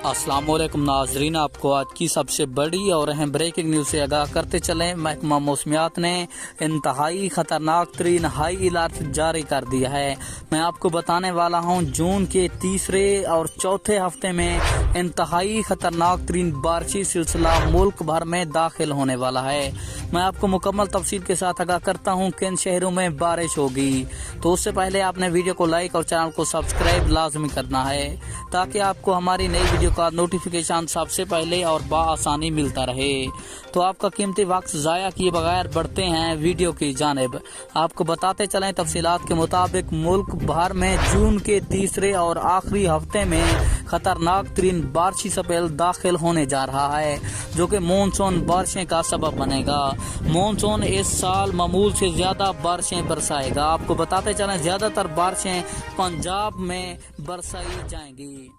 अस्सलाम वालेकुम नाजरीन, आपको आज की सबसे बड़ी और अहम ब्रेकिंग न्यूज से आगाह करते चलें। महकमा मौसमियात ने इंतहाई खतरनाक तरीन हाई अलर्ट जारी कर दिया है। मैं आपको बताने वाला हूं जून के तीसरे और चौथे हफ्ते में इंतहाई खतरनाक तरीन बारिशी सिलसिला मुल्क भर में दाखिल होने वाला है। मैं आपको मुकम्मल तफसील के साथ आगाह करता हूं किन शहरों में बारिश होगी। तो उससे पहले आपने वीडियो को लाइक और चैनल को सब्सक्राइब लाजमी करना है ताकि आपको हमारी नई वीडियो का नोटिफिकेशन सबसे पहले और बआसानी मिलता रहे। तो आपका कीमती वक्त ज़ाया किए बगैर बढ़ते हैं वीडियो की जानिब। आपको बताते चलें तफसीलात के मुताबिक मुल्क भर में जून के तीसरे और आखिरी हफ्ते में खतरनाक तरीन बारिशी स्पेल दाखिल होने जा रहा है जो कि मानसून बारिशें का सबब बनेगा। मानसून इस साल मामूल से ज्यादा बारिशें बरसाएगा। आपको बताते चलें ज्यादातर बारिशें पंजाब में बरसाई जाएंगी।